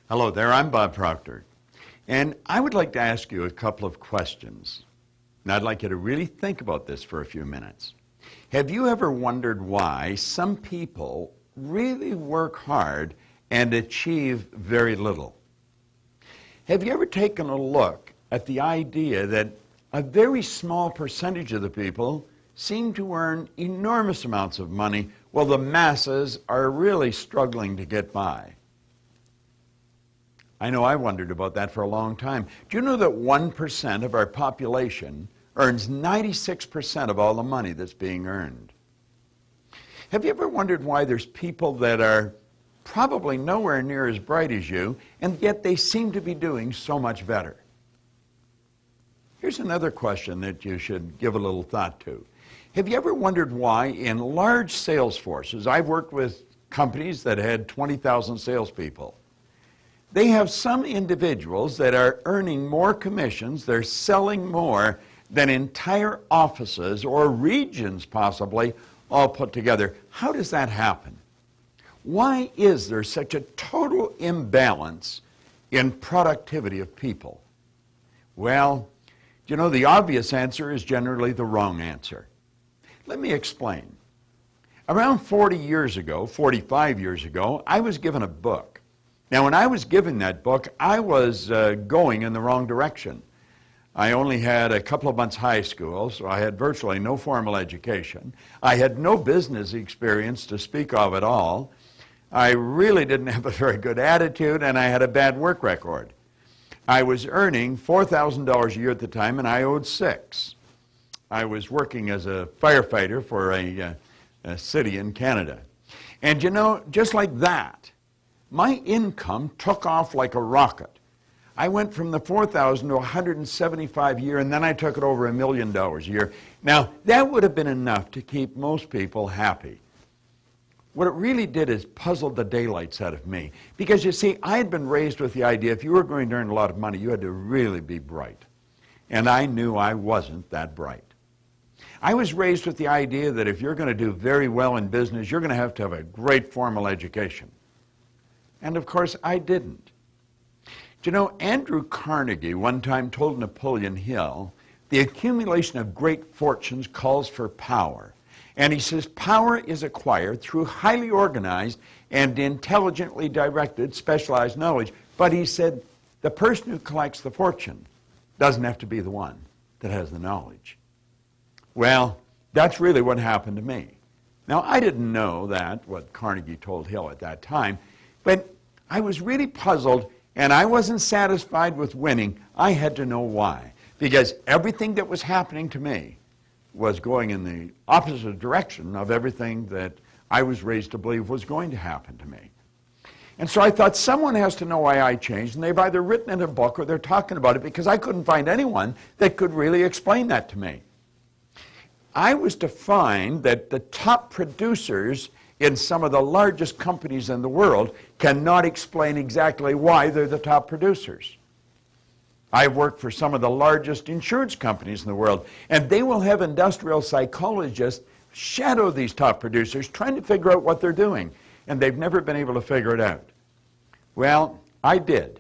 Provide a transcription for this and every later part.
Hello there, I'm Bob Proctor, and I would like to ask you a couple of questions. And I'd like you to really think about this for a few minutes. Have you ever wondered why some people really work hard and achieve very little? Have you ever taken a look at the idea that a very small percentage of the people seem to earn enormous amounts of money while the masses are really struggling to get by? I know I wondered about that for a long time. Do you know that 1% of our population earns 96% of all the money that's being earned? Have you ever wondered why there's people that are probably nowhere near as bright as you, and yet they seem to be doing so much better? Here's another question that you should give a little thought to. Have you ever wondered why in large sales forces, I've worked with companies that had 20,000 salespeople, they have some individuals that are earning more commissions, they're selling more than entire offices or regions possibly all put together. How does that happen? Why is there such a total imbalance in productivity of people? Well, you know, the obvious answer is generally the wrong answer. Let me explain. Around 40 years ago, 45 years ago, I was given a book. Now, when I was given that book, I was going in the wrong direction. I only had a couple of months high school, so I had virtually no formal education. I had no business experience to speak of at all. I really didn't have a very good attitude, and I had a bad work record. I was earning $4,000 a year at the time, and I owed $6,000. I was working as a firefighter for a city in Canada. And you know, just like that, my income took off like a rocket. I went from the $4,000 to $175,000 a year, and then I took it over $1 million a year. Now, that would have been enough to keep most people happy. What it really did is puzzled the daylights out of me. Because you see, I had been raised with the idea if you were going to earn a lot of money, you had to really be bright. And I knew I wasn't that bright. I was raised with the idea that if you're going to do very well in business, you're going to have a great formal education. And of course, I didn't. Do you know, Andrew Carnegie one time told Napoleon Hill, the accumulation of great fortunes calls for power. And he says, power is acquired through highly organized and intelligently directed specialized knowledge. But he said, the person who collects the fortune doesn't have to be the one that has the knowledge. Well, that's really what happened to me. Now, I didn't know that, what Carnegie told Hill at that time, but I was really puzzled, and I wasn't satisfied with winning. I had to know why, because everything that was happening to me was going in the opposite direction of everything that I was raised to believe was going to happen to me. And so I thought someone has to know why I changed, and they've either written in a book or they're talking about it, because I couldn't find anyone that could really explain that to me. I was to find that the top producers in some of the largest companies in the world cannot explain exactly why they're the top producers. I've worked for some of the largest insurance companies in the world, and they will have industrial psychologists shadow these top producers trying to figure out what they're doing, and they've never been able to figure it out. Well, I did.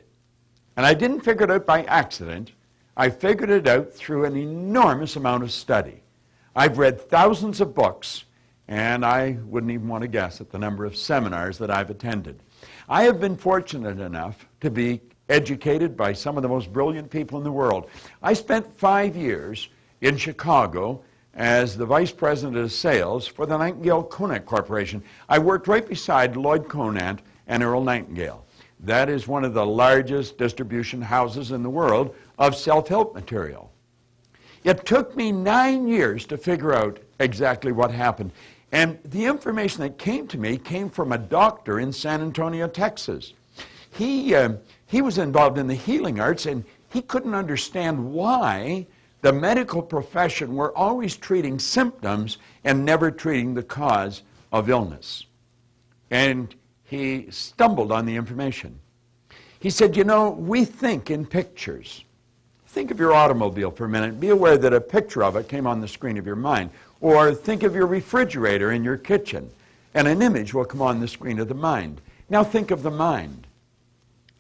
And I didn't figure it out by accident. I figured it out through an enormous amount of study. I've read thousands of books, and I wouldn't even want to guess at the number of seminars that I've attended. I have been fortunate enough to be educated by some of the most brilliant people in the world. I spent 5 years in Chicago as the vice president of sales for the Nightingale-Conant Corporation. I worked right beside Lloyd Conant and Earl Nightingale. That is one of the largest distribution houses in the world of self-help material. It took me 9 years to figure out exactly what happened. And the information that came to me came from a doctor in San Antonio, Texas. He was involved in the healing arts, and he couldn't understand why the medical profession were always treating symptoms and never treating the cause of illness. And he stumbled on the information. He said, you know, we think in pictures. Think of your automobile for a minute. Be aware that a picture of it came on the screen of your mind. Or think of your refrigerator in your kitchen, and an image will come on the screen of the mind. Now think of the mind.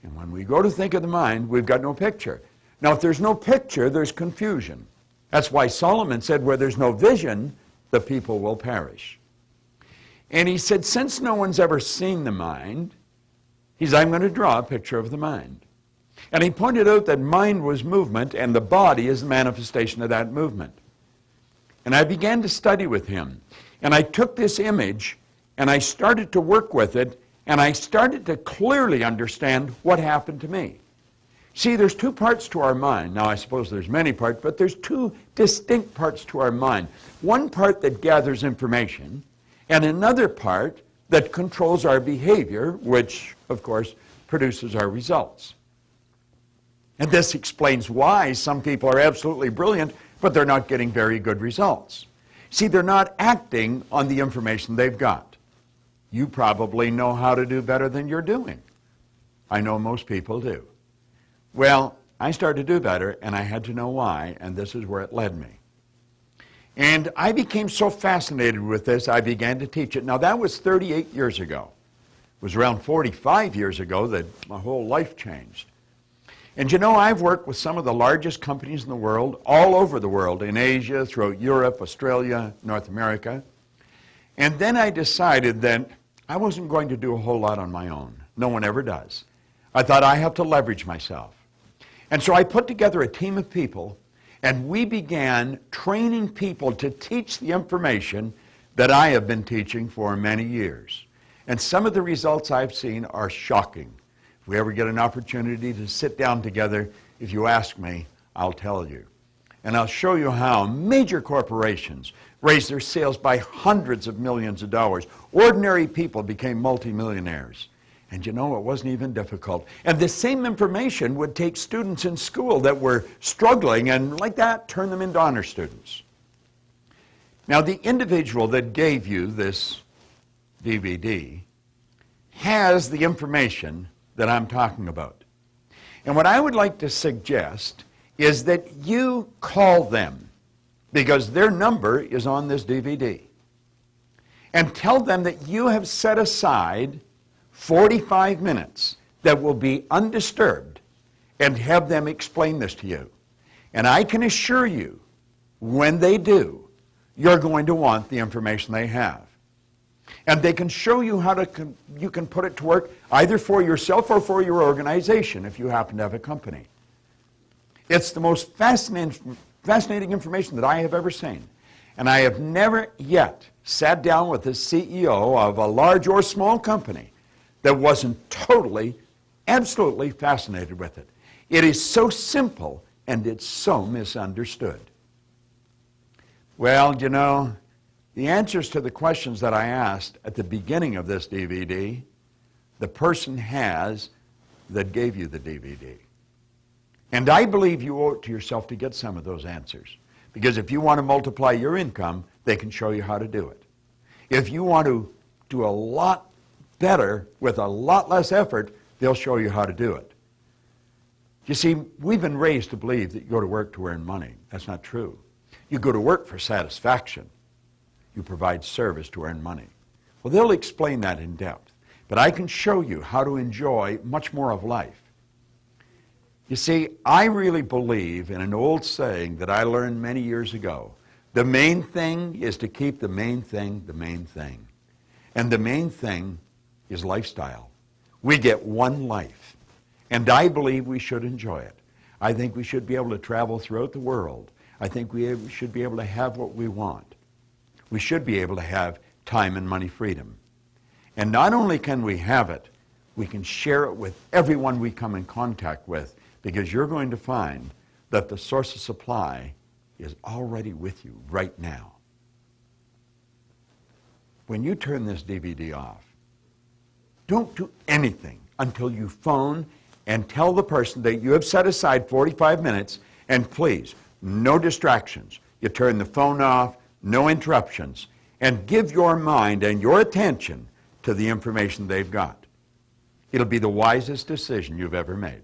And when we go to think of the mind, we've got no picture. Now, if there's no picture, there's confusion. That's why Solomon said, where there's no vision, the people will perish. And he said, since no one's ever seen the mind, I'm going to draw a picture of the mind. And he pointed out that mind was movement, and the body is the manifestation of that movement. And I began to study with him. And I took this image, and I started to work with it, and I started to clearly understand what happened to me. See, there's two parts to our mind. Now, I suppose there's many parts, but there's two distinct parts to our mind. One part that gathers information, and another part that controls our behavior, which, of course, produces our results. And this explains why some people are absolutely brilliant, but they're not getting very good results. See, they're not acting on the information they've got. You probably know how to do better than you're doing. I know most people do. Well, I started to do better, and I had to know why, and this is where it led me. And I became so fascinated with this, I began to teach it. Now, that was 38 years ago. It was around 45 years ago that my whole life changed. And you know, I've worked with some of the largest companies in the world, all over the world, in Asia, throughout Europe, Australia, North America. And then I decided that I wasn't going to do a whole lot on my own. No one ever does. I thought I have to leverage myself. And so I put together a team of people, and we began training people to teach the information that I have been teaching for many years. And some of the results I've seen are shocking. If we ever get an opportunity to sit down together, if you ask me, I'll tell you. And I'll show you how major corporations raised their sales by hundreds of millions of dollars. Ordinary people became multimillionaires. And you know, it wasn't even difficult. And the same information would take students in school that were struggling and like that turn them into honor students. Now, the individual that gave you this DVD has the information that I'm talking about. And what I would like to suggest is that you call them, because their number is on this DVD, and tell them that you have set aside 45 minutes that will be undisturbed, and have them explain this to you. And I can assure you, when they do, you're going to want the information they have. And they can show you how you can put it to work either for yourself or for your organization if you happen to have a company. It's the most fascinating information that I have ever seen. And I have never yet sat down with the CEO of a large or small company that wasn't totally, absolutely fascinated with it. It is so simple and it's so misunderstood. Well, you know, the answers to the questions that I asked at the beginning of this DVD, the person has that gave you the DVD. And I believe you owe it to yourself to get some of those answers. Because if you want to multiply your income, they can show you how to do it. If you want to do a lot better with a lot less effort, they'll show you how to do it. You see, we've been raised to believe that you go to work to earn money. That's not true. You go to work for satisfaction. You provide service to earn money. Well, they'll explain that in depth. But I can show you how to enjoy much more of life. You see, I really believe in an old saying that I learned many years ago. The main thing is to keep the main thing the main thing. And the main thing is lifestyle. We get one life. And I believe we should enjoy it. I think we should be able to travel throughout the world. I think we should be able to have what we want. We should be able to have time and money freedom. And not only can we have it, we can share it with everyone we come in contact with, because you're going to find that the source of supply is already with you right now. When you turn this DVD off, don't do anything until you phone and tell the person that you have set aside 45 minutes, and please, no distractions. You turn the phone off, no interruptions, and give your mind and your attention to the information they've got. It'll be the wisest decision you've ever made.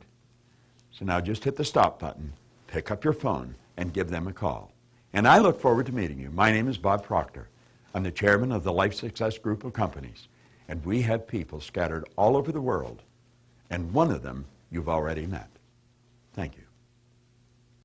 So now just hit the stop button, pick up your phone, and give them a call. And I look forward to meeting you. My name is Bob Proctor. I'm the chairman of the Life Success Group of Companies, and we have people scattered all over the world, And one of them you've already met. Thank you.